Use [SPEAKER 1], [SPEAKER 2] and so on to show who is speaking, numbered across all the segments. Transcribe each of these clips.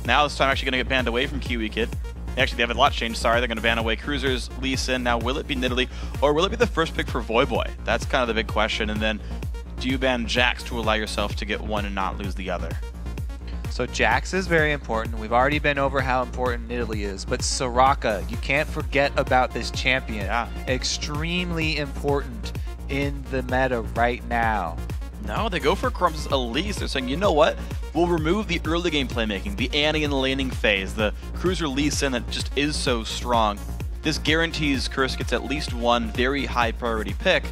[SPEAKER 1] Now this time actually going to get banned away from KiWiKiD. Actually, they have a lot changed. Sorry, they're going to ban away Cruzer's Lee Sin. Now, will it be Nidalee, or will it be the first pick for Voyboy? That's kind of the big question. And then, do you ban Jax to allow yourself to get one and not lose the other?
[SPEAKER 2] So Jax is very important. We've already been over how important Nidalee is, but Soraka, you can't forget about this champion.
[SPEAKER 1] Yeah.
[SPEAKER 2] Extremely important in the meta right now.
[SPEAKER 1] No, they go for Crumbzz Elise. They're saying, you know what? We'll remove the early game playmaking, the Annie and the laning phase, the Cruiser Lee Sin that just is so strong. This guarantees Curse gets at least one very high priority pick.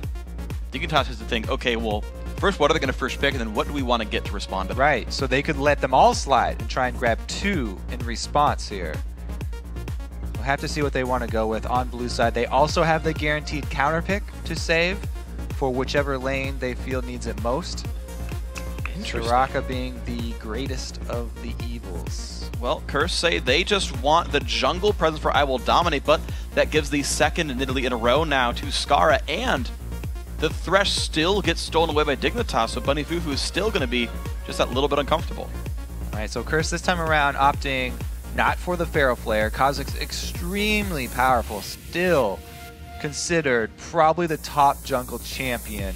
[SPEAKER 1] Dignitas has to think, okay, well, first, what are they going to first pick, and then what do we want to get to respond to?
[SPEAKER 2] Right, so they could let them all slide and try and grab 2 in response here. We'll have to see what they want to go with on blue side. They also have the guaranteed counter pick to save for whichever lane they feel needs it most. Soraka being the greatest of the evils.
[SPEAKER 1] Well, Curse say they just want the jungle presence for IWillDominate, but that gives the second Nidalee in a row now to Scarra, and the Thresh still gets stolen away by Dignitas, so Bunny Fufuu is still going to be just that little bit uncomfortable.
[SPEAKER 2] All right, so Curse this time around opting not for the Pharaoh Flare. KiWiKid's extremely powerful, still considered probably the top jungle champion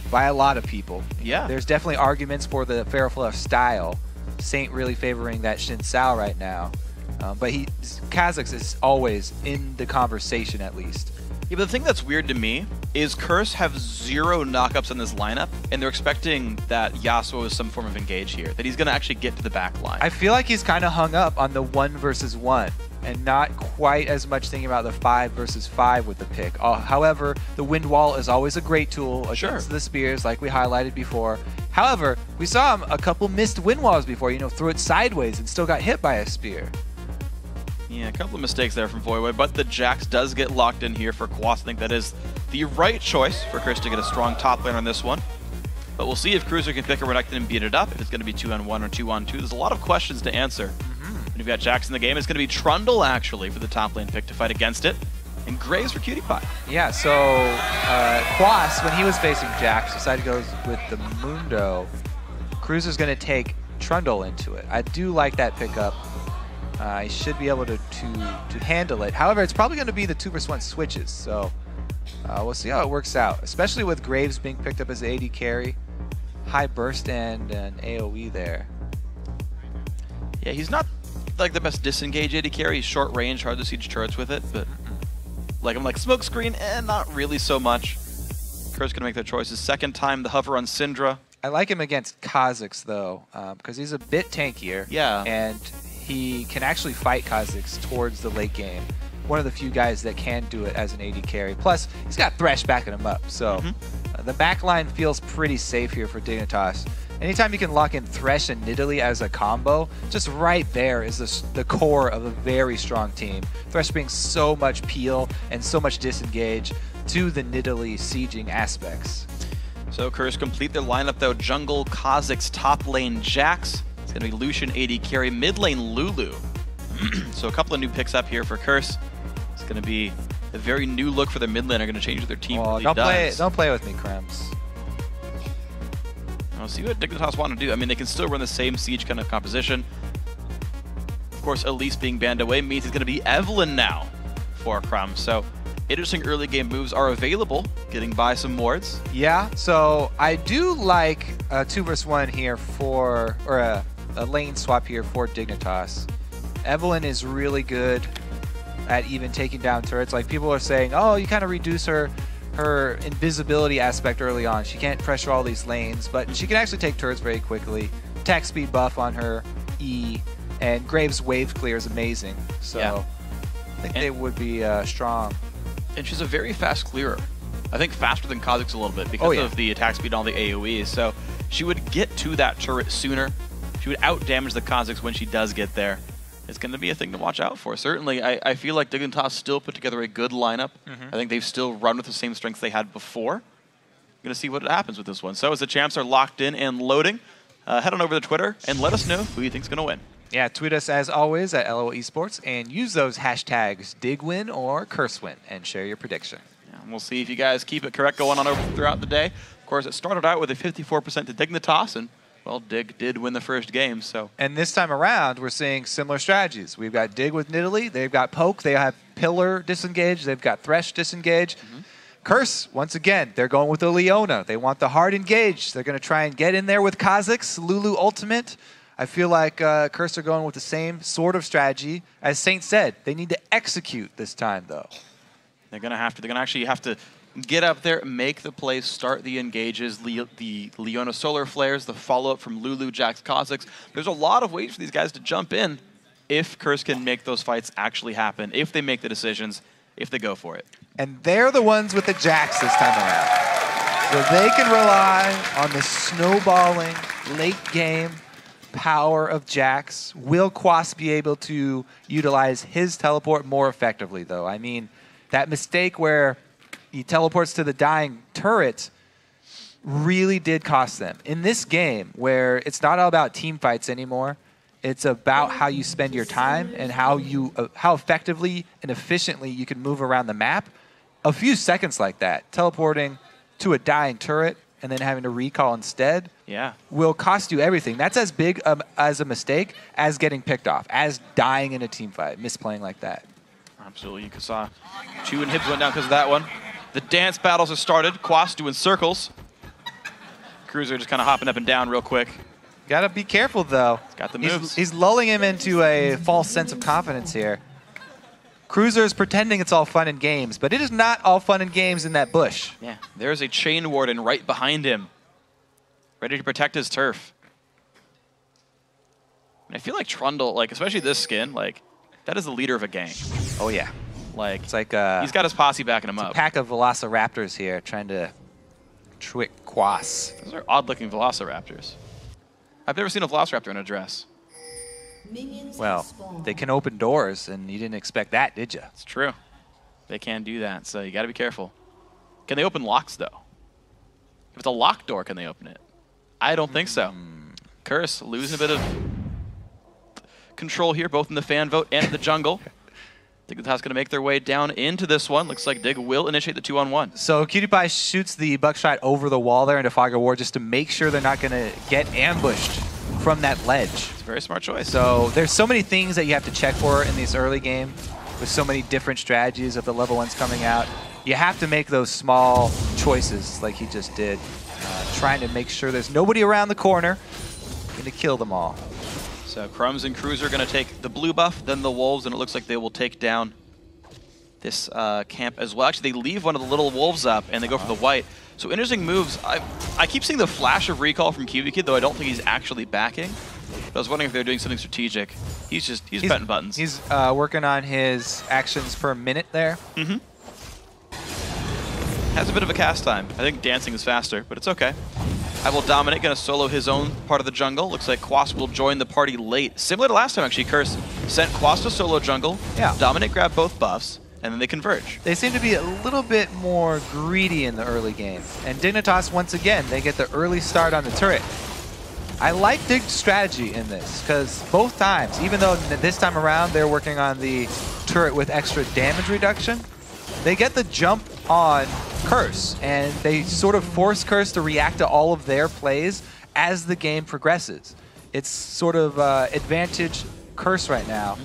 [SPEAKER 2] by a lot of people.
[SPEAKER 1] Yeah.
[SPEAKER 2] There's definitely arguments for the Pharaoh Flare style. Saint really favoring that Xin Sao right now. But KiWiKid is always in the conversation at least.
[SPEAKER 1] Yeah, but the thing that's weird to me is Curse have 0 knockups in this lineup, and they're expecting that Yasuo is some form of engage here, that he's going to actually get to the back line.
[SPEAKER 2] I feel like he's kind of hung up on the 1 versus 1 and not quite as much thinking about the 5 versus 5 with the pick. However, the Wind Wall is always a great tool against the spears, like we highlighted before. However, we saw him a couple missed Wind Walls before, you know, threw it sideways and still got hit by a spear.
[SPEAKER 1] Yeah, a couple of mistakes there from Voyboy, but the Jax does get locked in here for Quas. I think that is the right choice for Chris to get a strong top lane on this one. But we'll see if Cruiser can pick a Renekton and beat it up, if it's going to be 2-on-1 or 2-on-2. There's a lot of questions to answer. And you've got Jax in the game. It's going to be Trundle, actually, for the top lane pick to fight against it. And Graves for KiWiKiD.
[SPEAKER 2] Yeah, so Quas, when he was facing Jax, decided to go with the Mundo. Cruiser's going to take Trundle into it. I do like that pickup. I should be able to handle it. However, it's probably going to be the 2 versus 1 switches, so we'll see how it works out, especially with Graves being picked up as AD carry. High burst and an AoE there.
[SPEAKER 1] Yeah, he's not like the best disengage AD carry. He's short range, hard to siege turrets with it, but like I'm like smoke screen, not really so much. Kurt's gonna make their choices. Second time the hover on Syndra.
[SPEAKER 2] I like him against KiWiKid though, because he's a bit tankier.
[SPEAKER 1] Yeah.
[SPEAKER 2] And he can actually fight KiWiKid towards the late game. One of the few guys that can do it as an AD carry. Plus, he's got Thresh backing him up, so the backline feels pretty safe here for Dignitas. Anytime you can lock in Thresh and Nidalee as a combo, just right there is the core of a very strong team. Thresh being so much peel and so much disengage to the Nidalee sieging aspects.
[SPEAKER 1] So Curse complete their lineup though. Jungle, KiWiKid's top lane Jax. It's going to be Lucian AD carry, mid lane Lulu. So a couple of new picks up here for Curse. It's going to be a very new look for their mid lane. They're going to change their team.
[SPEAKER 2] Well, don't play with me, Crumbzz.
[SPEAKER 1] I'll see what Dignitas want to do. I mean, they can still run the same siege kind of composition. Of course, Elise being banned away means it's going to be Evelynn now for Crumbzz. So interesting early game moves are available, getting by some wards.
[SPEAKER 2] Yeah, so I do like a 2 versus 1 here for, or a lane swap here for Dignitas. Evelynn is really good at even taking down turrets. Like people are saying, oh, you kind of reduce her invisibility aspect early on. She can't pressure all these lanes, but she can actually take turrets very quickly. Attack speed buff on her E, and Graves' wave clear is amazing. So yeah. I think they would be strong.
[SPEAKER 1] And she's a very fast clearer. I think faster than KiWiKid's a little bit because of the attack speed and all the AoE. So she would get to that turret sooner. She would out-damage the KiWiKid's when she does get there. It's going to be a thing to watch out for. Certainly, I feel like Dignitas still put together a good lineup. I think they've still run with the same strengths they had before. I'm going to see what happens with this one. So as the champs are locked in and loading, head on over to Twitter and let us know who you think's going to win. Yeah, tweet us as always at LOL Esports and use those hashtags DigWin or CurseWin and share your prediction. Yeah, and we'll see if you guys keep it correct going on over throughout the day. Of course, it started out with a 54% to Dignitas, and Well, Dig did win the first game, so.
[SPEAKER 2] And this time around, we're seeing similar strategies. We've got Dig with Nidalee. They've got Poke. They have Pillar disengage. They've got Thresh disengage. Curse, once again, they're going with the Leona. They want the hard engage. They're going to try and get in there with Kha'Zix, Lulu ultimate. I feel like Curse are going with the same sort of strategy. As Saint said, they need to execute this time, though.
[SPEAKER 1] They're going to have to. They're going to actually have to get up there, make the plays, start the engages, the Leona Solar Flares, the follow-up from Lulu, Jax, Kha'Zix. There's a lot of ways for these guys to jump in if Curse can make those fights actually happen, if they make the decisions, if they go for it.
[SPEAKER 2] And they're the ones with the Jax this time around. So they can rely on the snowballing late game power of Jax. Will Quas be able to utilize his teleport more effectively, though? I mean, that mistake where he teleports to the dying turret really did cost them. In this game, where it's not all about team fights anymore, it's about how you spend your time and how effectively and efficiently you can move around the map. A few seconds like that, teleporting to a dying turret and then having to recall instead, will cost you everything. That's as big as a mistake as getting picked off, as dying in a team fight, misplaying like that.
[SPEAKER 1] Absolutely. You saw 2 inhibs went down because of that one. The dance battles have started. Quas doing circles. Cruiser just kind of hopping up and down real quick.
[SPEAKER 2] Gotta be careful, though.
[SPEAKER 1] He's got the moves.
[SPEAKER 2] He's lulling him into a false sense of confidence here. Cruiser is pretending it's all fun and games, but it is not all fun and games in that bush.
[SPEAKER 1] Yeah, there's a Chain Warden right behind him, ready to protect his turf. And I feel like Trundle, like especially this skin, like that is the leader of a gang.
[SPEAKER 2] Oh yeah,
[SPEAKER 1] like
[SPEAKER 2] it's like
[SPEAKER 1] he's got his posse backing him up.
[SPEAKER 2] A pack of Velociraptors here trying to trick Quas.
[SPEAKER 1] Those are odd-looking Velociraptors. I've never seen a Velociraptor in a dress.
[SPEAKER 2] Well, they can open doors, and you didn't expect that, did you?
[SPEAKER 1] It's true. They can do that, so you got to be careful. Can they open locks, though? If it's a locked door, can they open it? I don't think so. Curse losing a bit of control here, both in the fan vote and the jungle. Dignitas going to make their way down into this one. Looks like Dig will initiate the 2-on-1.
[SPEAKER 2] So KiWiKiD shoots the buckshot over the wall there into Fog of War just to make sure they're not going to get ambushed from that ledge.
[SPEAKER 1] It's a very smart choice.
[SPEAKER 2] So there's so many things that you have to check for in these early game with so many different strategies of the level 1s coming out. You have to make those small choices like he just did, trying to make sure there's nobody around the corner going to kill them all.
[SPEAKER 1] So Crumbzz and Cruiser are going to take the blue buff, then the wolves, and it looks like they will take down this camp as well. Actually, they leave one of the little wolves up, and they go for the white. So interesting moves. I keep seeing the flash of recall from KiWiKiD, though I don't think he's actually backing. But I was wondering if they're doing something strategic. He's betting buttons.
[SPEAKER 2] He's working on his actions per minute there.
[SPEAKER 1] Has a bit of a cast time. I think dancing is faster, but it's okay. IWillDominate going to solo his own part of the jungle. Looks like Quas will join the party late. Similar to last time, actually. Curse sent Quas to solo jungle.
[SPEAKER 2] Yeah.
[SPEAKER 1] Dominate grabbed both buffs, and then they converge.
[SPEAKER 2] They seem to be a little bit more greedy in the early game. And Dignitas, once again, they get the early start on the turret. I like Dig's strategy in this, because both times, even though this time around they're working on the turret with extra damage reduction, they get the jump on Curse, and they sort of force Curse to react to all of their plays as the game progresses. It's sort of advantage Curse right now,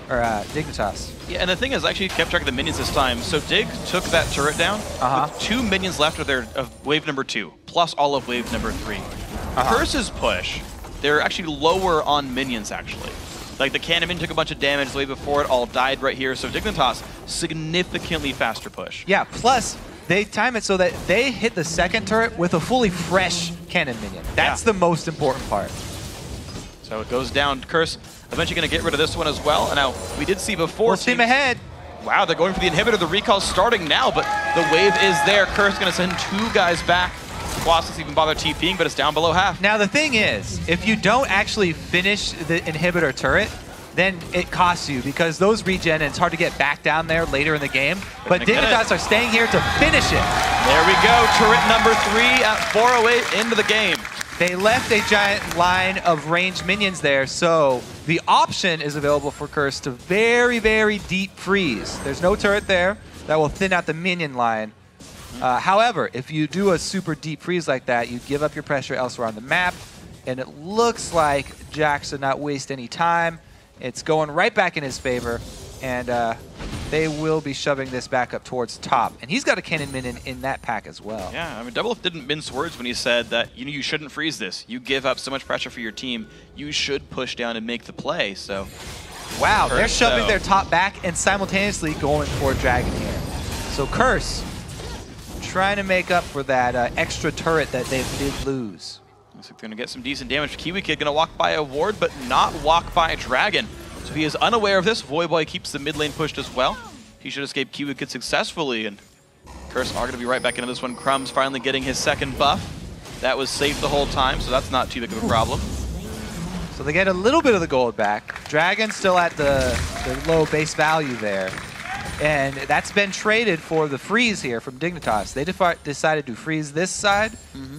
[SPEAKER 2] or Dignitas.
[SPEAKER 1] Yeah, and the thing is, I actually kept track of the minions this time. So Dig took that turret down with 2 minions left of wave number 2, plus all of wave number 3. Curse's push, they're actually lower on minions, actually. Like the cannon minion took a bunch of damage the way before it, all died right here. So Dignitas, significantly faster push.
[SPEAKER 2] Yeah, plus they time it so that they hit the second turret with a fully fresh cannon minion. That's the most important part.
[SPEAKER 1] So it goes down. Curse eventually going to get rid of this one as well. And now we did see before.
[SPEAKER 2] Full steam ahead.
[SPEAKER 1] Wow, they're going for the inhibitor. The recall's starting now, but the wave is there. Curse going to send 2 guys back. Quas doesn't even bother TPing, but it's down below half.
[SPEAKER 2] Now the thing is, if you don't actually finish the inhibitor turret, then it costs you, because those regen, and it's hard to get back down there later in the game. But Dignitas are staying here to finish it.
[SPEAKER 1] There we go, turret number 3 at 4:08 into the game.
[SPEAKER 2] They left a giant line of ranged minions there, so the option is available for Curse to very, very deep freeze. There's no turret there that will thin out the minion line. However, if you do a super deep freeze like that, you give up your pressure elsewhere on the map, And it looks like Jax did not waste any time. It's going right back in his favor. And they will be shoving this back up towards top. And he's got a cannon minion in that pack as well.
[SPEAKER 1] Yeah, I mean, Doublelift didn't mince words when he said that you shouldn't freeze this. You give up so much pressure for your team. You should push down and make the play. So,
[SPEAKER 2] wow, they're shoving their top back and simultaneously going for a dragon here. So Curse trying to make up for that extra turret that they did lose.
[SPEAKER 1] Looks like they're going to get some decent damage. KiWiKiD going to walk by a ward, but not walk by a dragon. So he is unaware of this. Voyboy keeps the mid lane pushed as well. He should escape KiWiKiD successfully, and Curse are going to be right back into this one. Crumbzz finally getting his second buff. That was safe the whole time, so that's not too big of a problem.
[SPEAKER 2] So they get a little bit of the gold back. Dragon still at the low base value there. And that's been traded for the freeze here from Dignitas. They decided to freeze this side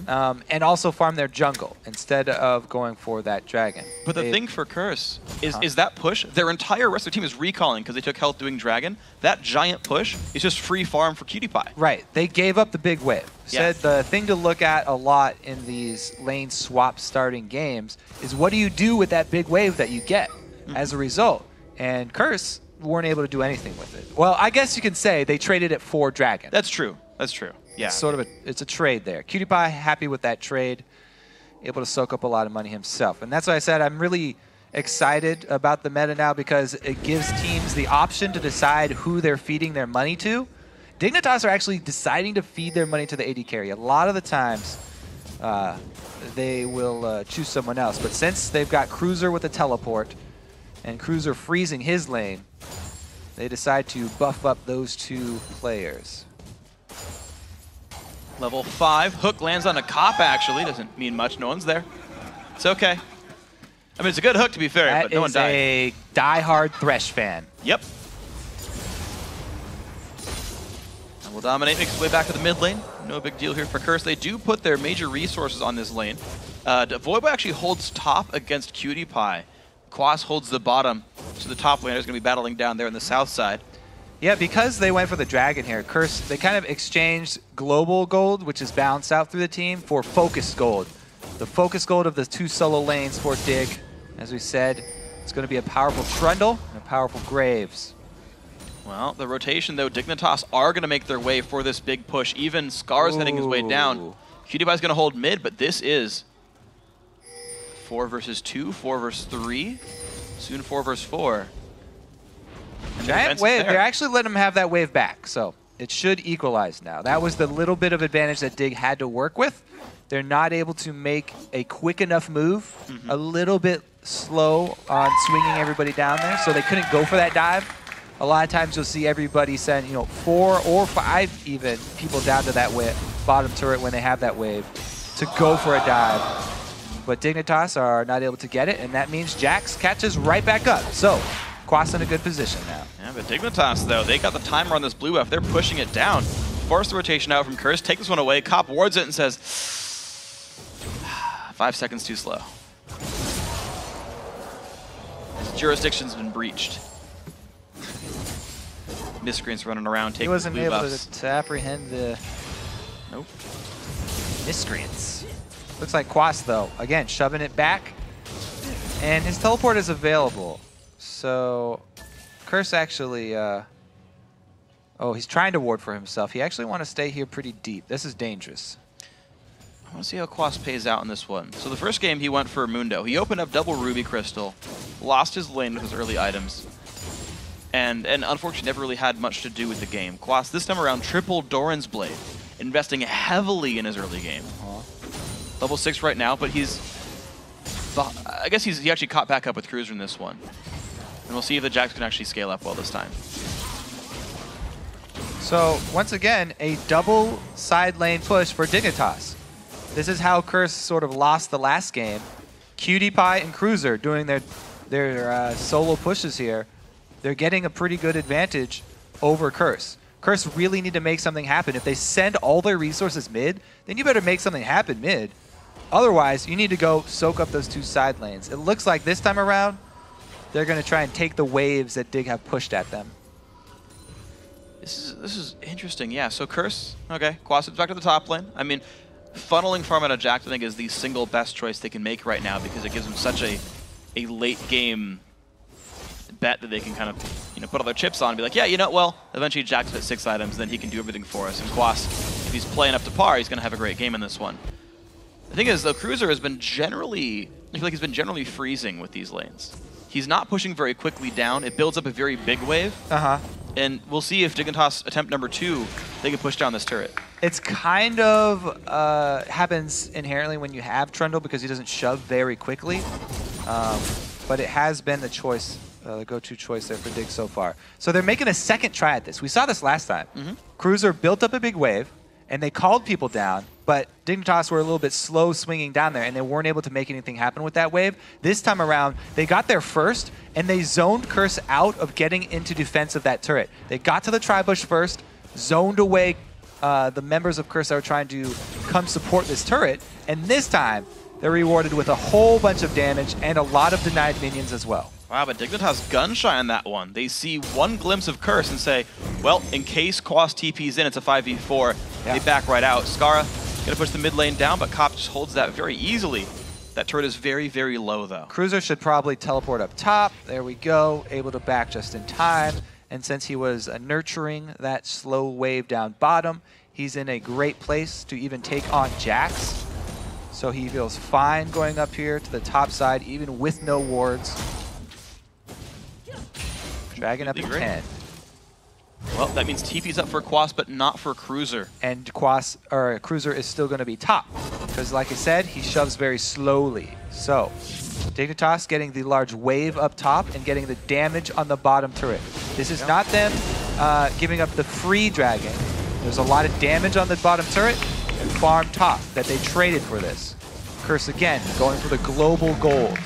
[SPEAKER 2] and also farm their jungle instead of going for that dragon.
[SPEAKER 1] But the thing for Curse is that push, their entire rest of the team is recalling because they took health doing dragon. That giant push is just free farm for QtPie.
[SPEAKER 2] Right. They gave up the big wave. Said the thing to look at a lot in these lane swap starting games is what do you do with that big wave that you get as a result? And Curse weren't able to do anything with it. Well, I guess you can say they traded it for dragon.
[SPEAKER 1] That's true. That's true. Yeah.
[SPEAKER 2] It's a trade there. QtPie happy with that trade, able to soak up a lot of money himself. And that's why I said I'm really excited about the meta now because it gives teams the option to decide who they're feeding their money to. Dignitas are actually deciding to feed their money to the AD carry. A lot of the times they will choose someone else. But since they've got Cruzer with a teleport and Cruzer freezing his lane, they decide to buff up those two players.
[SPEAKER 1] Level 5. Hook lands on a cop, actually. Doesn't mean much. No one's there. It's okay. I mean, it's a good hook, to be fair, but no one died.
[SPEAKER 2] That is a die-hard Thresh fan.
[SPEAKER 1] Yep. IWillDominate makes its way back to the mid lane. No big deal here for Curse. They do put their major resources on this lane. Voyboy actually holds top against QtPie. Quas holds the bottom, so the top laner is going to be battling down there on the south side.
[SPEAKER 2] Yeah, because they went for the dragon here, Curse, they kind of exchanged global gold, which is balanced out through the team, for focused gold. The focused gold of the two solo lanes for Dig, as we said, it's going to be a powerful Trundle and a powerful Graves.
[SPEAKER 1] Well, the rotation, though, Dignitas are going to make their way for this big push. Even Scar's heading his way down. QtPie's going to hold mid, but this is 4 versus 2, 4 versus 3, soon 4 versus 4. And
[SPEAKER 2] giant wave, they're actually letting him have that wave back, so it should equalize now. That was the little bit of advantage that Dig had to work with. They're not able to make a quick enough move, a little bit slow on swinging everybody down there, so they couldn't go for that dive. A lot of times you'll see everybody send, 4 or 5 even people down to that bottom turret when they have that wave to go for a dive. But Dignitas are not able to get it, and that means Jax catches right back up. So, Quas in a good position now. Yeah,
[SPEAKER 1] but Dignitas, though, they got the timer on this blue buff. They're pushing it down. Force the rotation out from Curse, take this one away. Cop wards it and says, 5 seconds too slow. His jurisdiction's been breached. Miscreants running around taking blue buffs.
[SPEAKER 2] He wasn't able to apprehend the miscreants. Looks like Quas, though, again, shoving it back. And his teleport is available. So, Curse actually, he's trying to ward for himself. He actually wants to stay here pretty deep. This is dangerous.
[SPEAKER 1] I want to see how Quas pays out in this one. So the first game he went for Mundo. He opened up double Ruby Crystal, lost his lane with his early items, and unfortunately never really had much to do with the game. Quas this time around triple Doran's Blade, investing heavily in his early game. Level 6 right now, but I guess he actually caught back up with Cruzer in this one. And we'll see if the Jax can actually scale up well this time.
[SPEAKER 2] So, once again, a double side lane push for Dignitas. This is how Curse sort of lost the last game. QtPie and Cruzer doing their solo pushes here. They're getting a pretty good advantage over Curse. Curse really need to make something happen. If they send all their resources mid, then you better make something happen mid. Otherwise, you need to go soak up those two side lanes. It looks like this time around, they're going to try and take the waves that Dig have pushed at them.
[SPEAKER 1] This is interesting, yeah. So Curse, okay, Quas back to the top lane. I mean, funneling farm out of Jax, I think, is the single best choice they can make right now because it gives them such a late game bet that they can kind of put all their chips on and be like, yeah, well, eventually Jax hits 6 items, then he can do everything for us. And Quas, if he's playing up to par, he's going to have a great game in this one. The thing is, though, Cruzer has been generally, I feel like he's been generally freezing with these lanes. He's not pushing very quickly down. It builds up a very big wave. And we'll see if Dignitas attempt number 2, they can push down this turret.
[SPEAKER 2] It's kind of happens inherently when you have Trundle because he doesn't shove very quickly. But it has been the choice, the go-to choice there for Dig so far. So they're making a second try at this. We saw this last time. Cruzer built up a big wave, and they called people down, but Dignitas were a little bit slow swinging down there, and they weren't able to make anything happen with that wave. This time around, they got there first, and they zoned Curse out of getting into defense of that turret. They got to the tri-bush first, zoned away the members of Curse that were trying to come support this turret, and this time, they're rewarded with a whole bunch of damage and a lot of denied minions as well.
[SPEAKER 1] Wow, but Dignitas gun-shy on that one. They see one glimpse of Curse and say, well, in case Quas TP's in, it's a 5v4. They back right out. Scarra gonna push the mid lane down, but Cop just holds that very easily. That turret is very, very low, though.
[SPEAKER 2] Cruzer should probably teleport up top. There we go, able to back just in time. And since he was nurturing that slow wave down bottom, he's in a great place to even take on Jax. So he feels fine going up here to the top side, even with no wards. Dragon up at 10.
[SPEAKER 1] Well, that means TP's up for Quas, but not for Cruzer.
[SPEAKER 2] And Cruzer is still going to be top. Because like I said, he shoves very slowly. So, Dignitas getting the large wave up top and getting the damage on the bottom turret. This is not them giving up the free dragon. There's a lot of damage on the bottom turret and farm top that they traded for this. Curse again, going for the global gold.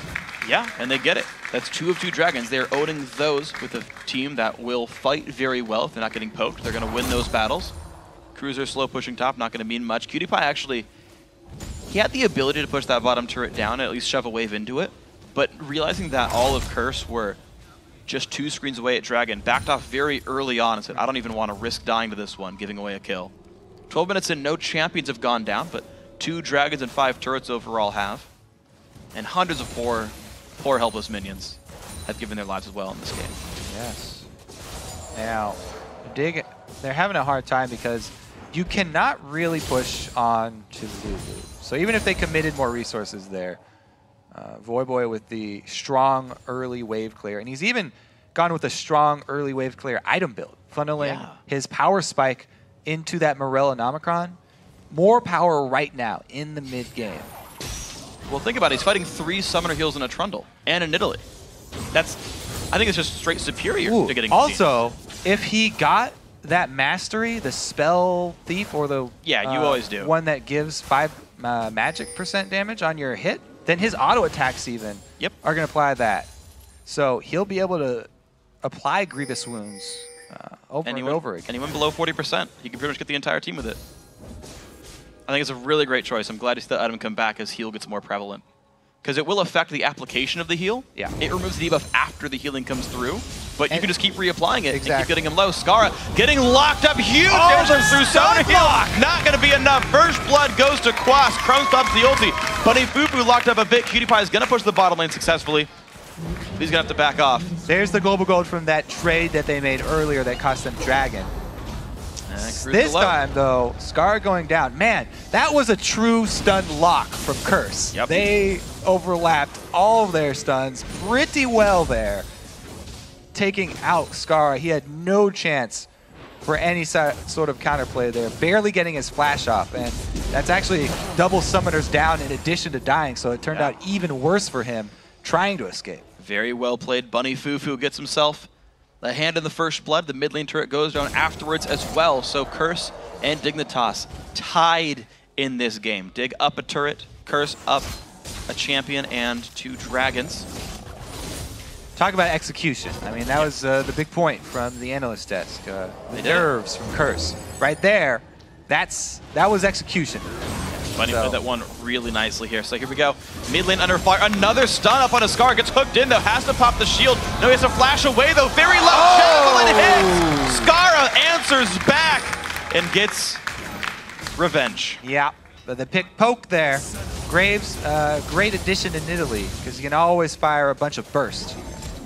[SPEAKER 1] Yeah, and they get it. That's 2 of 2 dragons. They're owning those with a team that will fight very well if they're not getting poked. They're going to win those battles. Cruzer slow pushing top, not going to mean much. KiWiKiD actually, he had the ability to push that bottom turret down and at least shove a wave into it. But realizing that all of Curse were just 2 screens away at Dragon, backed off very early on and said, I don't even want to risk dying to this one, giving away a kill. 12 minutes in, no champions have gone down, but 2 dragons and 5 turrets overall have. And hundreds of poor helpless minions have given their lives as well in this game.
[SPEAKER 2] Yes. Now, Dig, they're having a hard time because you cannot really push on to Lulu. So even if they committed more resources there, Voyboy with the strong early wave clear, and he's even gone with a strong early wave clear item build, funneling his power spike into that Morel and Omicron. More power right now in the mid game.
[SPEAKER 1] Well, think about it. He's fighting 3 Summoner Heals and a Trundle and a Nidalee. That's, I think it's just straight superior to getting
[SPEAKER 2] also, if he got that mastery, the spell thief or the
[SPEAKER 1] you always do
[SPEAKER 2] one that gives 5 magic % damage on your hit, then his auto attacks even are going to apply that. So he'll be able to apply Grievous Wounds over and over again.
[SPEAKER 1] Anyone below 40%, you can pretty much get the entire team with it. I think it's a really great choice. I'm glad to see that item come back as heal gets more prevalent. Because it will affect the application of the heal. Yeah. It removes the debuff after the healing comes through, but you can just keep reapplying it and keep getting him low. Scarra getting locked up, huge damage through Summoner Heal. Not going to be enough. First blood goes to Quas. Crumbzz pops the ulti. Bunny Fufuu locked up a bit. KiWiKiD is going to push the bottom lane successfully. He's going to have to back off.
[SPEAKER 2] There's the global gold from that trade that they made earlier that cost them Dragon. This time, though, Scarra going down. Man, that was a true stun lock from Curse. They overlapped all of their stuns pretty well there, taking out Scarra. He had no chance for any sort of counterplay there, barely getting his flash off. And that's actually double summoners down in addition to dying, so it turned out even worse for him trying to escape.
[SPEAKER 1] Very well played. Bunny Fufuu gets himself a hand in the first blood. The mid lane turret goes down afterwards as well. So Curse and Dignitas tied in this game. Dig up a turret, Curse up a champion and 2 dragons.
[SPEAKER 2] Talk about execution. I mean, that was the big point from the analyst desk. The nerves from Curse. Right there, that was execution.
[SPEAKER 1] Bunny played that one really nicely here. So here we go. Mid lane under fire. Another stun up on a Scarra. Gets hooked in though. Has to pop the shield. No, he has to flash away though. Very low. Javelin hits. Scarra answers back and gets revenge.
[SPEAKER 2] Yeah. the pick poke there. Graves, great addition to Nidalee, because you can always fire a bunch of burst.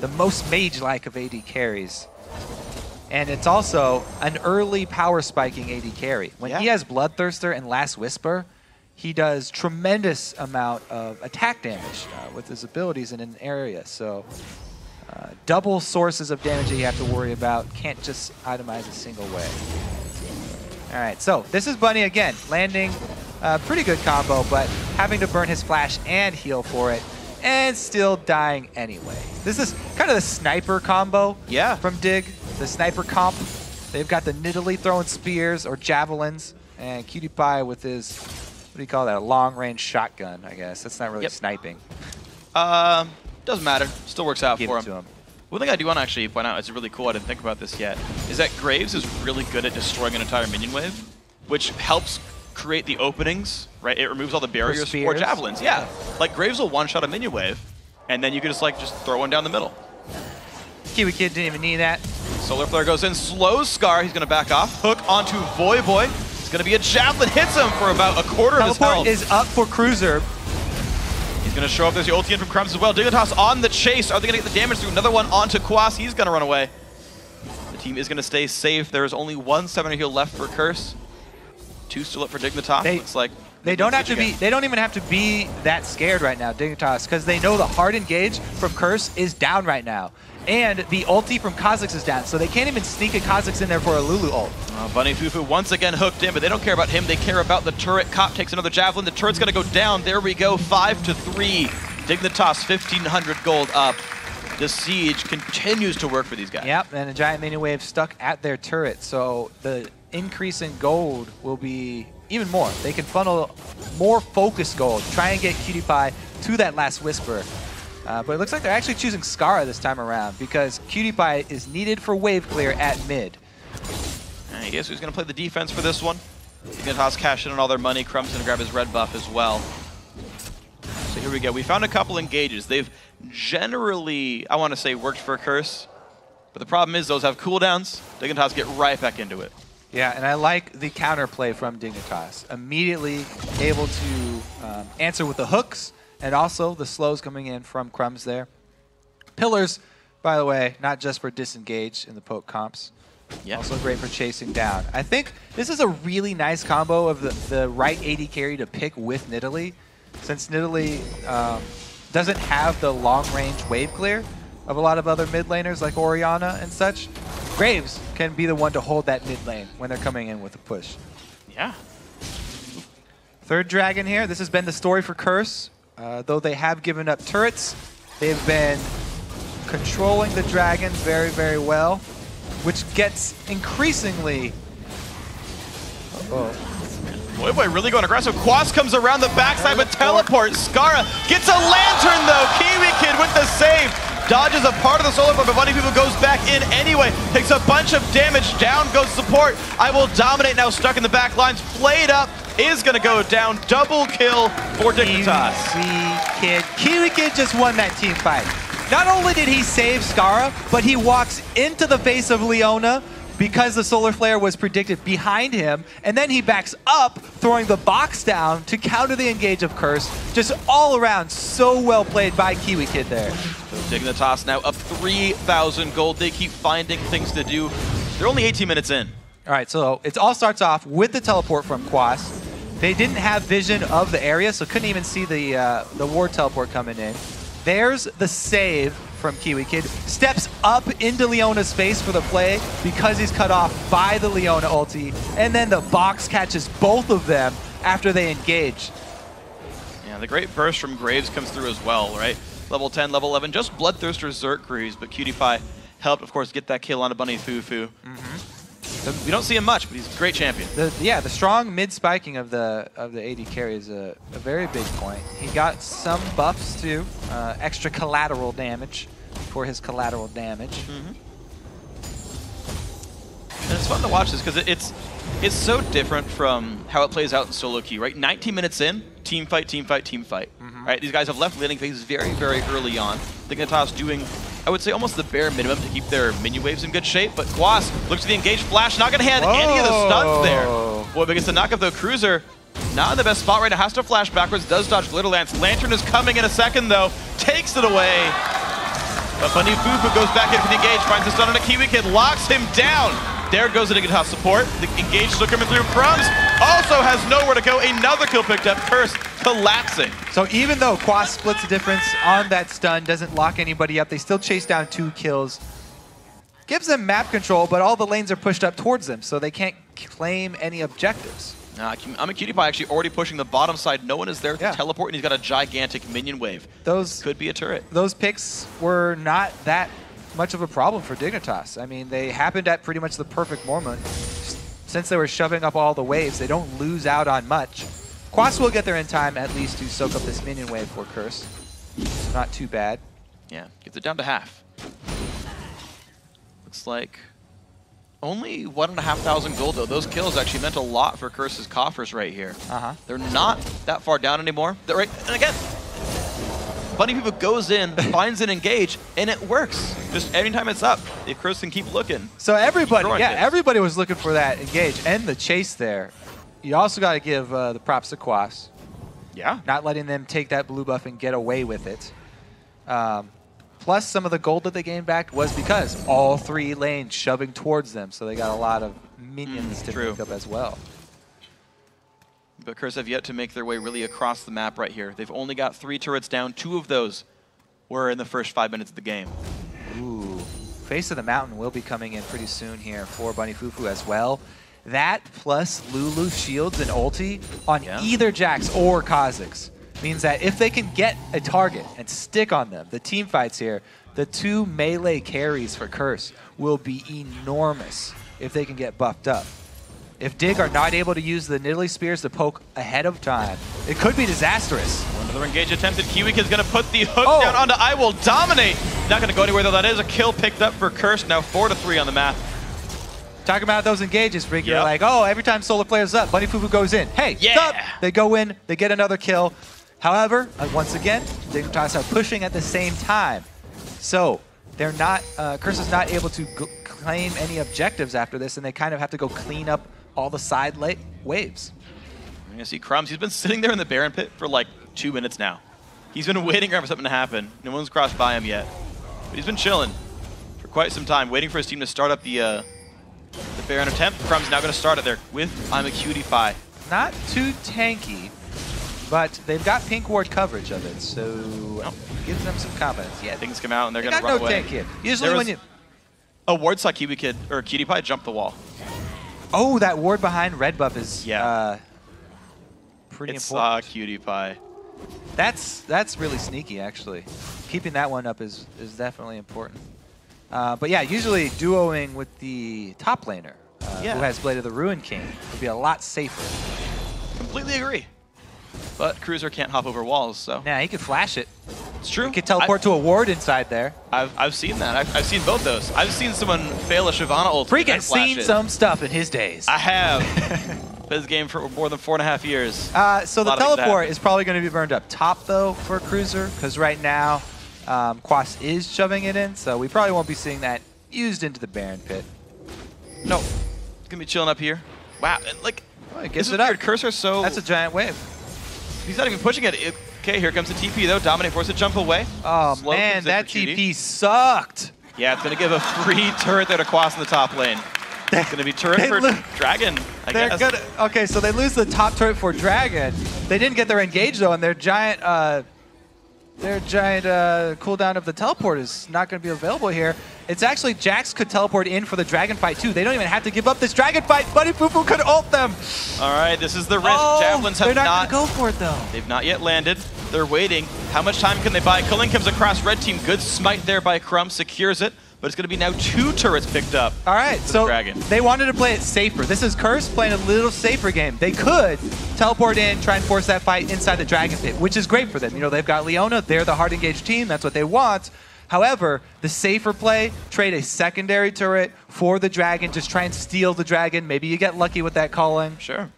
[SPEAKER 2] The most mage-like of AD carries. And it's also an early power spiking AD carry. When he has Bloodthirster and Last Whisper, he does tremendous amount of attack damage with his abilities in an area. So double sources of damage that you have to worry about. Can't just itemize a single way. All right, so this is Bunny again, landing a pretty good combo, but having to burn his flash and heal for it, and still dying anyway. This is kind of the sniper combo from Dig, the sniper comp. They've got the Nidalee throwing spears or javelins, and KiWiKiD with his, what do you call that, a long-range shotgun, I guess. That's not really sniping.
[SPEAKER 1] Doesn't matter. Still works out for him. One thing I do want to actually point out, it's really cool, I didn't think about this yet, is that Graves is really good at destroying an entire minion wave, which helps create the openings, right? It removes all the barriers for javelins. Yeah. Like Graves will one-shot a minion wave, and then you can just throw one down the middle.
[SPEAKER 2] KiWiKiD didn't even need that.
[SPEAKER 1] Solar Flare goes in, slows Scar, he's going to back off. Hook onto Voyboy. It's going to be a javelin, hits him for about a quarter of his health.
[SPEAKER 2] Teleport is up for Cruzer.
[SPEAKER 1] He's going to show up, there's the ulti in from Crumbzz as well. Dignitas on the chase. Are they going to get the damage through? Another one onto Quas, he's going to run away. The team is going to stay safe. There is only one 7er heal left for Curse. 2 still up for Dignitas. Looks like
[SPEAKER 2] they don't have to be. They don't even have to be that scared right now, Dignitas, because they know the hard engage from Curse is down right now, and the ulti from Kha'Zix is down, so they can't even sneak a Kha'Zix in there for a Lulu ult.
[SPEAKER 1] Bunny Fufuu once again hooked in, but they don't care about him. They care about the turret. Cop takes another javelin. The turret's going to go down. There we go. 5-3. Dignitas 1,500 gold up. The siege continues to work for these guys.
[SPEAKER 2] Yep, and a giant minion wave stuck at their turret, so the increase in gold will be even more. They can funnel more focused gold, try and get KiWiKiD to that Last Whisper. But it looks like they're actually choosing Scarra this time around, because KiWiKiD is needed for wave clear at mid.
[SPEAKER 1] I guess who's going to play the defense for this one? Dignitas cashing in all their money. Crumbzz going to grab his red buff as well. So here we go. We found a couple engages. They've generally, I want to say, worked for Curse. But the problem is those have cooldowns. Dignitas get right back into it.
[SPEAKER 2] Yeah, and I like the counterplay from Dignitas. Immediately able to answer with the hooks, and also the slows coming in from Crumbzz there. Pillars, by the way, not just for disengage in the poke comps. Also great for chasing down. I think this is a really nice combo of the right AD carry to pick with Nidalee, since Nidalee doesn't have the long-range wave clear of a lot of other mid laners like Orianna and such. Graves can be the one to hold that mid lane when they're coming in with a push.
[SPEAKER 1] Yeah.
[SPEAKER 2] Third dragon here. This has been the story for Curse. Though they have given up turrets, they've been controlling the dragon very, very well, which gets increasingly...
[SPEAKER 1] Voyboy really going aggressive. Quas comes around the backside with teleport. Scarra gets a lantern though. KiWiKiD with the save. Dodges a part of the solar flare, but Bunny Fufuu goes back in anyway. Takes a bunch of damage. Down goes support. IWillDominate now stuck in the back lines. Played up. Is going to go down. Double kill for Dignitas.
[SPEAKER 2] KiWiKiD just won that team fight. Not only did he save Scarra, but he walks into the face of Leona because the solar flare was predicted behind him, and then he backs up, throwing the box down to counter the engage of Curse. Just all around, so well played by KiWiKiD there.
[SPEAKER 1] So Dignitas now up 3,000 gold. They keep finding things to do. They're only 18 minutes in.
[SPEAKER 2] All right, so it all starts off with the teleport from Quas. They didn't have vision of the area, so couldn't even see the ward teleport coming in. There's the save from KiWiKiD. Steps up into Leona's face for the play because he's cut off by the Leona ulti. And then the box catches both of them after they engage.
[SPEAKER 1] Yeah, the great burst from Graves comes through as well, right? Level 10, level 11, just Bloodthirster Zerk Greaves, but KiWiKiD helped, of course, get that kill on a Bunny Fufuu. We don't see him much, but he's a great champion.
[SPEAKER 2] The strong mid spiking of the AD carry is a very big point. He got some buffs too, extra collateral damage for his collateral damage.
[SPEAKER 1] And it's fun to watch this because it's so different from how it plays out in solo queue, right? 19 minutes in, team fight, team fight, team fight. Right? These guys have left laning phase very, very early on. Dignitas doing, I would say, almost the bare minimum to keep their minion waves in good shape, but Quas looks to the engaged flash, not going to hand any of the stuns there. Boy, but gets the knockup though. Cruzer Not in the best spot right now. Has to flash backwards. Does dodge Glitter Lance. Lantern is coming in a second, though. Takes it away. But Fufuu goes back in for the engage. Finds the stun on a KiWiKiD. Locks him down. There goes the Dignitas support. The engage still coming through. Crumbzz also has nowhere to go. Another kill picked up. Curse collapsing.
[SPEAKER 2] So even though Quas splits the difference on that stun, doesn't lock anybody up, they still chase down 2 kills. Gives them map control, but all the lanes are pushed up towards them, so they can't claim any objectives.
[SPEAKER 1] Imaqtpie actually already pushing the bottom side. No one is there to teleport, and he's got a gigantic minion wave. Those could be a turret.
[SPEAKER 2] Those picks were not that much of a problem for Dignitas. I mean, they happened at pretty much the perfect moment. Since they were shoving up all the waves, they don't lose out on much. Quas will get there in time, at least, to soak up this minion wave for Curse. Not too bad.
[SPEAKER 1] Yeah, gets it down to half. Looks like only 1,500 gold, though. Those kills actually meant a lot for Curse's coffers right here. They're not that far down anymore. They're right, and again, Fufuu goes in, finds an engage, and it works. Just anytime it's up, if Curse can keep looking.
[SPEAKER 2] So everybody, everybody was looking for that engage and the chase there. You also got to give the props to Quas.
[SPEAKER 1] Yeah.
[SPEAKER 2] Not letting them take that blue buff and get away with it. Plus, some of the gold that they gained back was because all 3 lanes shoving towards them, so they got a lot of minions to pick up as well.
[SPEAKER 1] But Curse have yet to make their way really across the map right here. They've only got 3 turrets down. 2 of those were in the first 5 minutes of the game.
[SPEAKER 2] Ooh. Face of the Mountain will be coming in pretty soon here for Fufuu as well. That plus Lulu shields and ulti on either Jax or Kha'Zix means that if they can get a target and stick on them, the team fights here, the 2 melee carries for Curse will be enormous if they can get buffed up. If Dig are not able to use the Nidalee Spears to poke ahead of time, it could be disastrous.
[SPEAKER 1] Another engage attempted. KiWiKiD is going to put the hook down onto IWillDominate. Not going to go anywhere, though. That is a kill picked up for Curse. Now 4-3 on the map.
[SPEAKER 2] Talking about those engages, Rick, you're like, oh, every time solo player's up, Fufuu goes in. Hey, stop! They go in, they get another kill. However, once again, Dignitas are pushing at the same time. So they're not, Curse is not able to claim any objectives after this, and they kind of have to go clean up all the side waves.
[SPEAKER 1] You're gonna see Crumbzz. He's been sitting there in the Baron pit for like 2 minutes now. He's been waiting for something to happen. No one's crossed by him yet. But he's been chilling for quite some time, waiting for his team to start up the Baron attempt. Crumbzz now gonna start it there with Imaqtpie.
[SPEAKER 2] Not too tanky, but they've got pink ward coverage of it, so gives them some confidence.
[SPEAKER 1] Yeah, things come out and they're gonna run away.
[SPEAKER 2] Tank here. Usually when you
[SPEAKER 1] a ward saw KiWiKiD or QtPie jump the wall.
[SPEAKER 2] Oh, that ward behind red buff is pretty important.
[SPEAKER 1] QtPie.
[SPEAKER 2] That's really sneaky, actually. Keeping that one up is definitely important. But yeah, usually duoing with the top laner, who has Blade of the Ruin King, would be a lot safer.
[SPEAKER 1] Completely agree. But Cruiser can't hop over walls, so.
[SPEAKER 2] Nah, he could flash it.
[SPEAKER 1] It's true.
[SPEAKER 2] He could teleport to a ward inside there.
[SPEAKER 1] I've seen that. I've seen both those. I've seen someone fail a Shyvana ult.
[SPEAKER 2] Freak has seen some stuff in his days.
[SPEAKER 1] I have. Played this game for more than 4.5 years.
[SPEAKER 2] So the teleport is probably going to be burned up top, though, for Cruiser, because right now Quas is shoving it in, so we probably won't be seeing that used into the Baron pit.
[SPEAKER 1] No. It's going to be chilling up here. Wow. Like,
[SPEAKER 2] it gets it up.
[SPEAKER 1] Cursor so...
[SPEAKER 2] That's a giant wave.
[SPEAKER 1] He's not even pushing it. Okay, here comes the TP, though. Dominate forced to jump away.
[SPEAKER 2] Oh, man, that TP sucked.
[SPEAKER 1] Yeah, it's going to give a free turret there to Quas in the top lane. It's going to be turret for Dragon, I guess.
[SPEAKER 2] Okay, so they lose the top turret for Dragon. They didn't get their engage, though, and their giant cooldown of the teleport is not going to be available here. It's actually Jax could teleport in for the dragon fight, too. They don't even have to give up this dragon fight. Fufuu could ult them.
[SPEAKER 1] All right, this is the risk. Javelins have
[SPEAKER 2] they're not going to go for it, though.
[SPEAKER 1] They've not yet landed. They're waiting. How much time can they buy? Culling comes across red team. Good smite there by Crumbzz. Secures it. But it's going to be now 2 turrets picked up.
[SPEAKER 2] All right, so they wanted to play it safer. This is Curse playing a little safer game. They could teleport in, try and force that fight inside the Dragon Pit, which is great for them. You know, they've got Leona. They're the hard engaged team. That's what they want. However, the safer play, trade a secondary turret for the Dragon. Just try and steal the Dragon. Maybe you get lucky with that calling.
[SPEAKER 1] Sure.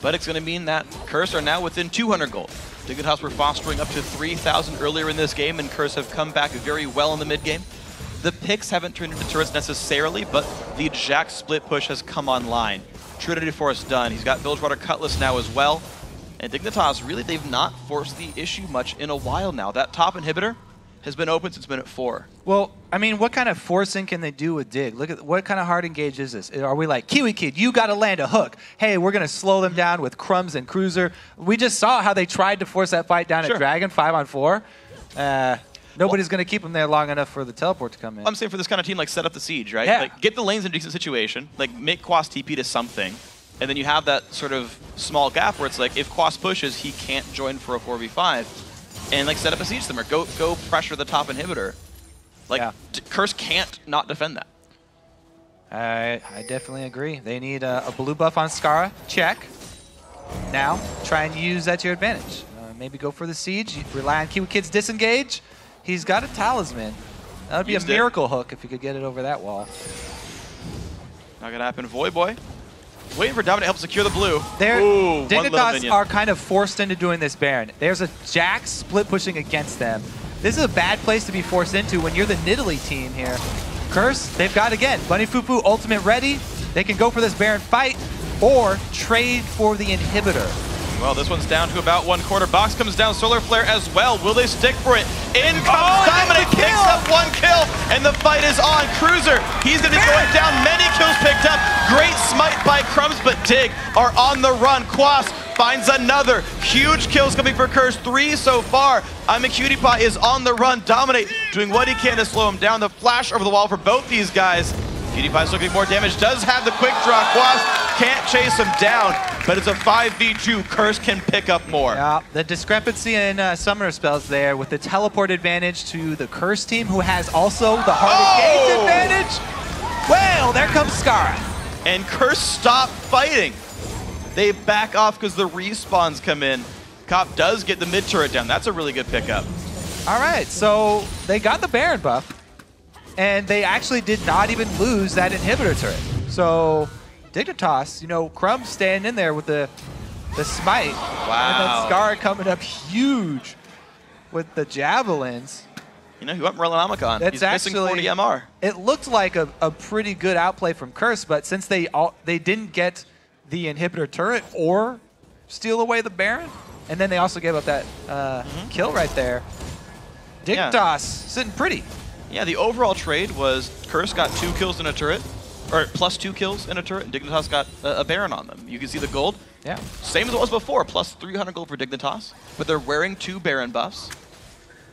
[SPEAKER 1] But it's going to mean that Curse are now within 200 gold. Dignitas were fostering up to 3,000 earlier in this game, and Curse have come back very well in the mid game. The picks haven't turned into turrets necessarily, but the Jax split push has come online. Trinity Force done. He's got Bilgewater Cutlass now as well. And Dignitas, really, they've not forced the issue much in a while now. That top inhibitor has been open since minute 4.
[SPEAKER 2] Well, I mean, what kind of forcing can they do with Dig? Look at what kind of hard engage is this? Are we like, KiWiKiD, you got to land a hook. Hey, we're going to slow them down with Crumbzz and Cruzer. We just saw how they tried to force that fight down at Dragon 5-on-4. Nobody's going to keep them there long enough for the teleport to come in.
[SPEAKER 1] I'm saying for this kind of team, like, set up the siege, right?
[SPEAKER 2] Yeah.
[SPEAKER 1] Like, get the lanes in a decent situation, like, make Quas TP to something, and then you have that sort of small gap where it's like, if Quas pushes, he can't join for a 4v5, and, like, set up a siege somewhere. Go pressure the top inhibitor. Like, Curse can't not defend that.
[SPEAKER 2] I definitely agree. They need a blue buff on Scarra. Check. Now, try and use that to your advantage. Maybe go for the siege. Rely on KiWiKiD's disengage. He's got a talisman. That would be a miracle hook if he could get it over that wall.
[SPEAKER 1] Not gonna happen. Voyboy waiting for Dominate to help secure the blue.
[SPEAKER 2] Dignitas are kind of forced into doing this Baron. There's a Jax split pushing against them. This is a bad place to be forced into when you're the Nidalee team here. Curse, they've got, again, Bunny Fufuu ultimate ready. They can go for this Baron fight or trade for the inhibitor.
[SPEAKER 1] Well, this one's down to about 1/4. Box comes down, Solar Flare as well. Will they stick for it? In comes Dominate, picks up 1 kill, and the fight is on. Cruzer, he's going to be going down. Many kills picked up. Great smite by Crumbzz, but Dig are on the run. Quas finds another. Huge kills coming for Curse. 3 so far. Imaqtpie is on the run. Dominate doing what he can to slow him down. The flash over the wall for both these guys. PewDiePie's looking more damage, does have the quick draw. Quas can't chase him down, but it's a 5v2. Curse can pick up more.
[SPEAKER 2] Yeah, the discrepancy in summoner spells there with the teleport advantage to the Curse team, who has also the hard engage advantage. Well, there comes Scarra.
[SPEAKER 1] And Curse stop fighting. They back off because the respawns come in. Cop does get the mid turret down. That's a really good pickup.
[SPEAKER 2] All right, so they got the Baron buff. And they actually did not even lose that inhibitor turret. So Dignitas, you know, Crumbzz staying in there with the smite.
[SPEAKER 1] Wow.
[SPEAKER 2] And then Scarra coming up huge with the javelins.
[SPEAKER 1] You know, he went Merlin.
[SPEAKER 2] That's
[SPEAKER 1] He's missing 40 MR.
[SPEAKER 2] It looked like a pretty good outplay from Curse, but since they didn't get the inhibitor turret or steal away the Baron, and then they also gave up that kill right there, Dignitas sitting pretty.
[SPEAKER 1] Yeah, the overall trade was Curse got 2 kills in a turret, or plus 2 kills in a turret, and Dignitas got a Baron on them. You can see the gold.
[SPEAKER 2] Yeah.
[SPEAKER 1] Same as it was before, plus 300 gold for Dignitas, but they're wearing 2 Baron buffs.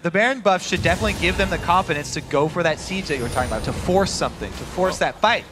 [SPEAKER 2] The Baron buff should definitely give them the confidence to go for that siege that you were talking about, to force something, to force that fight.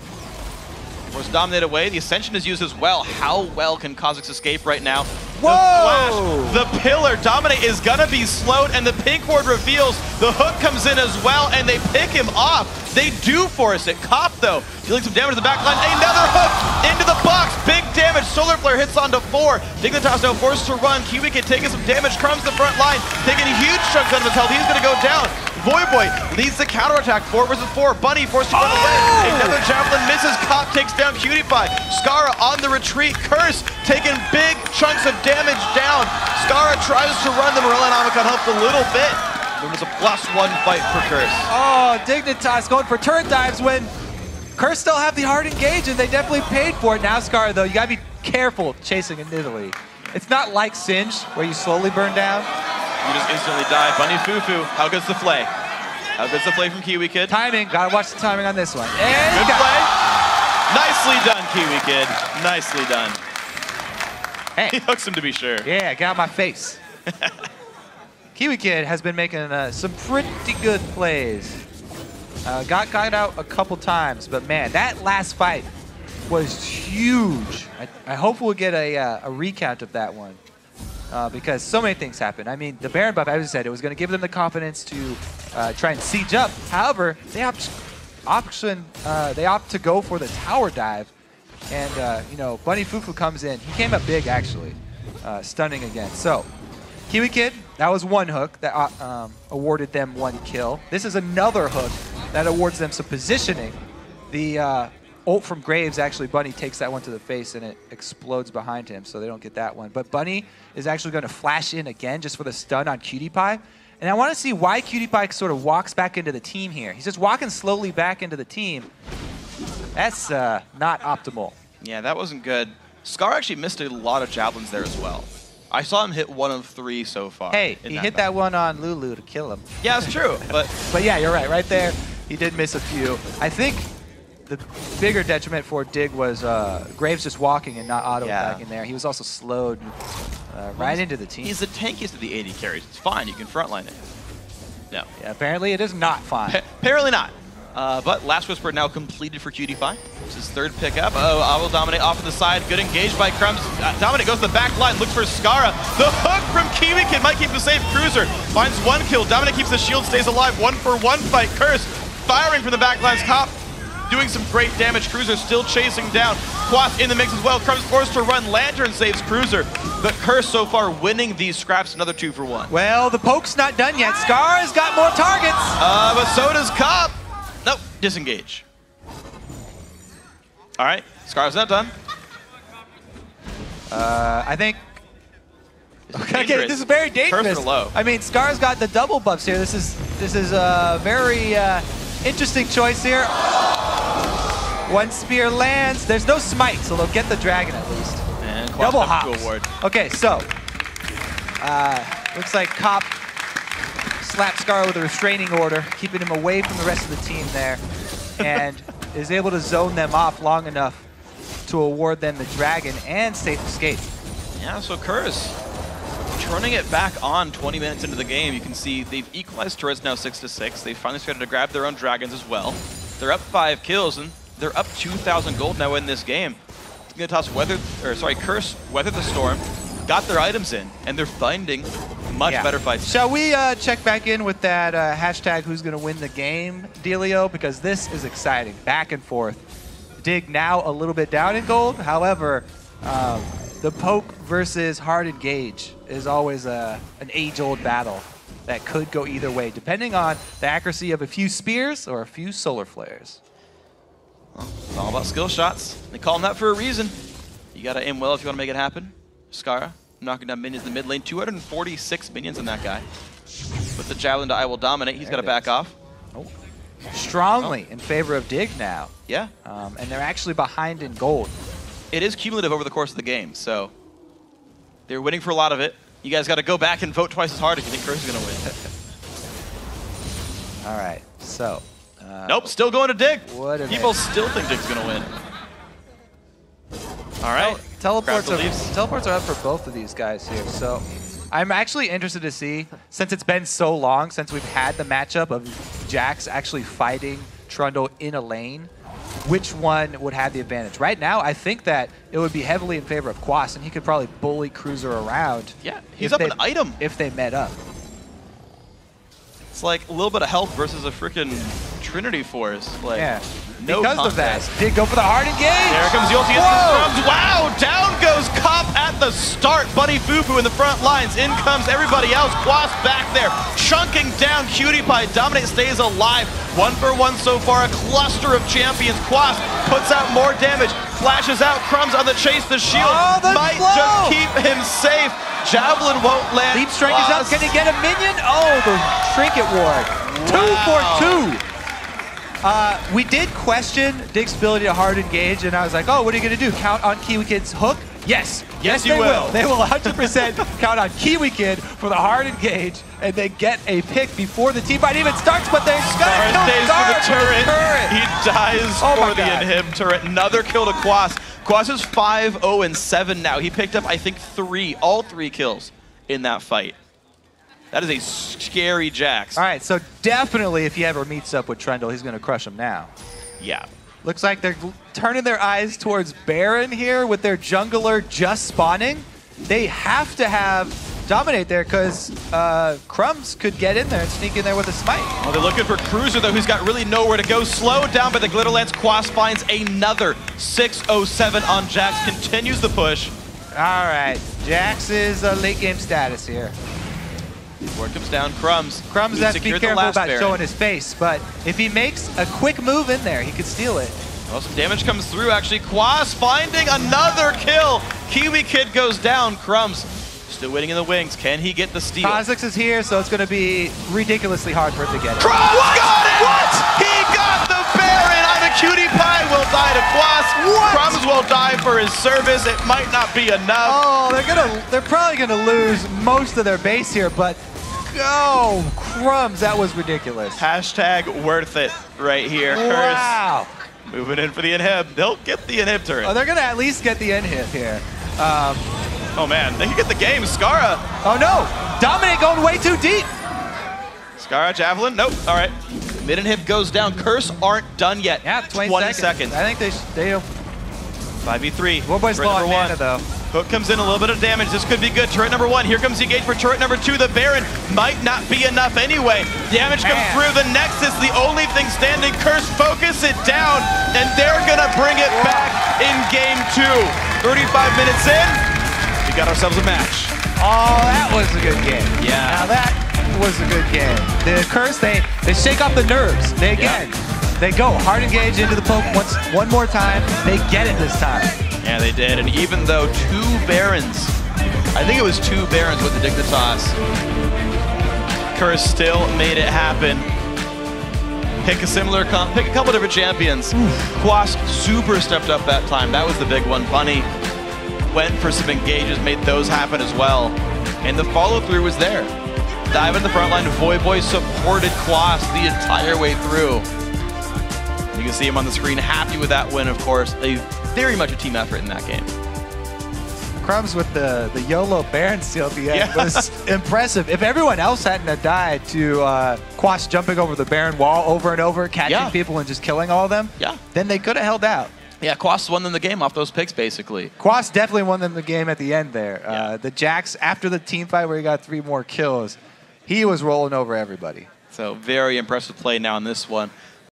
[SPEAKER 1] Force Dominate away. The Ascension is used as well. How well can Kha'Zix escape right now?
[SPEAKER 2] Whoa!
[SPEAKER 1] The flash, the pillar. Dominate is going to be slowed, and the pink ward reveals. The hook comes in as well, and they pick him off. They do force it. Cop, though, dealing some damage to the backline. Another hook into the box. Big damage. Solar Flare hits onto 4. Dignitas now forced to run. KiWiKiD taking some damage. Crumbzz the front line, taking huge chunks out of his health. He's going to go down. Voyboy leads the counterattack. 4 versus 4. Bunny forced to run away. Another javelin misses. Cop takes down PewDiePie. Scarra on the retreat. Curse taking big chunks of damage down. Scarra tries to run. The Merlin helped a little bit. It was a +1 fight for Curse.
[SPEAKER 2] Oh, Dignitas going for turret dives when Curse still have the hard engage, and they definitely paid for it. Now, Scarra, though, you gotta be careful chasing a Nidalee. It's not like Singe, where you slowly burn down.
[SPEAKER 1] You just instantly die. Bunny Fufuu, how good's the play? How good's the play from KiWiKiD?
[SPEAKER 2] Timing, gotta watch the timing on this one.
[SPEAKER 1] And good play. Nicely done, KiWiKiD. Nicely done.
[SPEAKER 2] Hey.
[SPEAKER 1] He hooks him to be sure.
[SPEAKER 2] Yeah, get out my face. KiWiKiD has been making some pretty good plays. Got out a couple times, but man, that last fight was huge. I hope we'll get a recount of that one because so many things happened. I mean, the Baron buff, as I said, it was going to give them the confidence to try and siege up. However, they opt to go for the tower dive, and you know, Bunny Fufuu comes in. He came up big actually, stunning again. So, KiWiKiD, that was 1 hook that awarded them 1 kill. This is another hook that awards them some positioning. The ult from Graves, actually, Bunny takes that one to the face and it explodes behind him, so they don't get that one. But Bunny is actually going to flash in again just for the stun on PewDiePie. And I want to see why PewDiePie sort of walks back into the team here. He's just walking slowly back into the team. That's not optimal.
[SPEAKER 1] Yeah, that wasn't good. Scarra actually missed a lot of javelins there as well. I saw him hit 1 of 3 so far.
[SPEAKER 2] Hey, he hit that one on Lulu to kill him.
[SPEAKER 1] Yeah, it's true. But
[SPEAKER 2] yeah, you're right. Right there, he did miss a few. I think the bigger detriment for Dig was Graves just walking and not auto-attacking there. He was also slowed right into the team.
[SPEAKER 1] He's the tankiest of the AD carries. It's fine. You can frontline it. No.
[SPEAKER 2] Yeah, apparently it is not fine.
[SPEAKER 1] Apparently not. But Last Whisper now completed for QDFi. It's his 3rd pickup. Oh, IWillDominate off to the side. Good engage by Crumbzz. Dominate goes to the back line, looks for Scarra. The hook from KiWiKiD might keep the safe. Cruzer finds 1 kill. Dominate keeps the shield, stays alive. 1-for-1 fight. Curse firing from the back line's top. Doing some great damage. Cruzer still chasing down. Quas in the mix as well. Crumbzz forced to run. Lantern saves Cruzer. But Curse so far winning these scraps. Another 2-for-1.
[SPEAKER 2] Well, the poke's not done yet. Scarra's got more targets.
[SPEAKER 1] But so does Cop. Nope, disengage. All right, Scarra's not done.
[SPEAKER 2] I think. Okay, this is very dangerous.
[SPEAKER 1] Curse for low.
[SPEAKER 2] I mean, Scarra's got the double buffs here. This is a very interesting choice here. 1 spear lands. There's no smite, so they'll get the dragon at least.
[SPEAKER 1] And
[SPEAKER 2] double hops. Okay, so looks like Cop slapped Scarra with a restraining order, keeping him away from the rest of the team there, and is able to zone them off long enough to award them the dragon and safe escape.
[SPEAKER 1] Yeah, so Curse turning it back on 20 minutes into the game. You can see they've equalized turrets now 6-6. They finally started to grab their own dragons as well. They're up 5 kills, and they're up 2,000 gold now in this game. Dignitas Curse weathered the storm, got their items in, and they're finding much better fights.
[SPEAKER 2] Shall we check back in with that hashtag who's going to win the game dealio? Because this is exciting. Back and forth. Dig now a little bit down in gold. However, the poke versus hard engage is always an age-old battle that could go either way, depending on the accuracy of a few spears or a few solar flares.
[SPEAKER 1] Well, it's all about skill shots. They call them that for a reason. You got to aim well if you want to make it happen. Scarra knocking down minions in the mid lane. 246 minions in that guy. With the javelin to IWillDominate, he's got to back off.
[SPEAKER 2] Oh. Strongly in favor of Dig now.
[SPEAKER 1] Yeah.
[SPEAKER 2] And they're actually behind in gold.
[SPEAKER 1] It is cumulative over the course of the game, so they're winning for a lot of it. You guys got to go back and vote twice as hard if you think Curse is going to win.
[SPEAKER 2] All right, so.
[SPEAKER 1] Nope, still going to Dig.
[SPEAKER 2] People
[SPEAKER 1] still think Dig's going to win. All right.
[SPEAKER 2] Teleports are up for both of these guys here. So I'm actually interested to see, since it's been so long since we've had the matchup of Jax actually fighting Trundle in a lane, which one would have the advantage? Right now, I think that it would be heavily in favor of Quas, and he could probably bully Cruzer around.
[SPEAKER 1] Yeah, he's up an item.
[SPEAKER 2] If they met up.
[SPEAKER 1] It's like a little bit of health versus a freaking Trinity Force. Like,
[SPEAKER 2] yeah.
[SPEAKER 1] No
[SPEAKER 2] because
[SPEAKER 1] contest.
[SPEAKER 2] Of that. Dig go for the hard engage.
[SPEAKER 1] There comes the ulti. Wow, down goes Cop at the start. Buddy Fufuu in the front lines. In comes everybody else. Quas back there, chunking down QDFi. Dominate stays alive. 1-for-1 so far. A cluster of champions. Quas puts out more damage. Flashes out. Crumbzz on the chase. The shield might just keep him safe. Javelin won't land.
[SPEAKER 2] Leap strike is up. Can he get a minion? Oh, the trinket ward. Wow. 2 for 2. We did question Dig's ability to hard engage, and I was like, oh, what are you going to do? Count on KiWiKid's hook? Yes.
[SPEAKER 1] Yes, you will.
[SPEAKER 2] They will 100% count on KiWiKiD for the hard engage, and they get a pick before the team fight even starts, but they're going to kill
[SPEAKER 1] Scarra for the turret. He dies for the inhib turret. Another kill to Quas. Quas is 5-0-7 now. He picked up, I think, all three kills in that fight. That is a scary Jax.
[SPEAKER 2] All right, so definitely if he ever meets up with Trundle, he's going to crush him now.
[SPEAKER 1] Yeah.
[SPEAKER 2] Looks like they're turning their eyes towards Baron here with their jungler just spawning. They have to have Dominate there because Crumbzz could get in there and sneak in there with a smite.
[SPEAKER 1] Well, they're looking for Cruzer, though, who's got really nowhere to go. Slowed down by the Glitter Lance. Quas finds another 6-0-7 on Jax. Continues the push.
[SPEAKER 2] All right, Jax's late game status here.
[SPEAKER 1] Word comes down, Crumbzz.
[SPEAKER 2] Crumbzz has to be careful about showing his face, but if he makes a quick move in there, he could steal it.
[SPEAKER 1] Well, some damage comes through, actually. Quas finding another kill. KiWiKiD goes down. Crumbzz still waiting in the wings. Can he get the steal?
[SPEAKER 2] Kha'Zix is here, so it's going to be ridiculously hard for him to get it.
[SPEAKER 1] Crumbzz got it! What? He got the Baron! IMaqtpie will die to Quas. Crumbzz will die for his service. It might not be enough.
[SPEAKER 2] Oh, they're probably gonna lose most of their base here, but oh, Crumbzz, that was ridiculous.
[SPEAKER 1] Hashtag worth it right here.
[SPEAKER 2] Wow.
[SPEAKER 1] Curse moving in for the inhib. They'll get the inhib turret.
[SPEAKER 2] Oh, they're gonna at least get the inhib here.
[SPEAKER 1] Oh man, they can get the game. Scarra.
[SPEAKER 2] Oh no, Dominate going way too deep.
[SPEAKER 1] Scarra, Javelin, nope, all right. Mid inhib goes down. Curse aren't done yet.
[SPEAKER 2] Yeah, 20 seconds. I think they
[SPEAKER 1] 5v3.
[SPEAKER 2] Voyboy's low on mana though.
[SPEAKER 1] Hook comes in, a little bit of damage. This could be good. Turret number 1. Here comes the engage for turret number 2. The Baron might not be enough anyway. Damage comes through. The Nexus, the only thing standing. Curse, focus it down, and they're gonna bring it back in game 2. 35 minutes in, we got ourselves a match.
[SPEAKER 2] Oh, that was a good game.
[SPEAKER 1] Yeah.
[SPEAKER 2] Now that was a good game. The Curse, they shake off the nerves. They go hard engage into the poke one more time. They get it this time.
[SPEAKER 1] Yeah, they did. And even though 2 Barons, I think it was 2 Barons with the Dignitas, Curse still made it happen. Pick a couple different champions. Quas super stepped up that time. That was the big one. Bunny went for some engages, made those happen as well. And the follow through was there. Dive in the front line. Voyboy supported Quas the entire way through. You can see him on the screen, happy with that win, of course. Very much a team effort in that game.
[SPEAKER 2] Crumbzz with the YOLO Baron steal at the end was impressive. If everyone else hadn't died to Quas jumping over the Baron wall over and over, catching people and just killing all of them, then they could have held out.
[SPEAKER 1] Yeah, Quas won them the game off those picks, basically.
[SPEAKER 2] Quas definitely won them the game at the end there. The Jax, after the team fight where he got 3 more kills, he was rolling over everybody.
[SPEAKER 1] So very impressive play now in this one.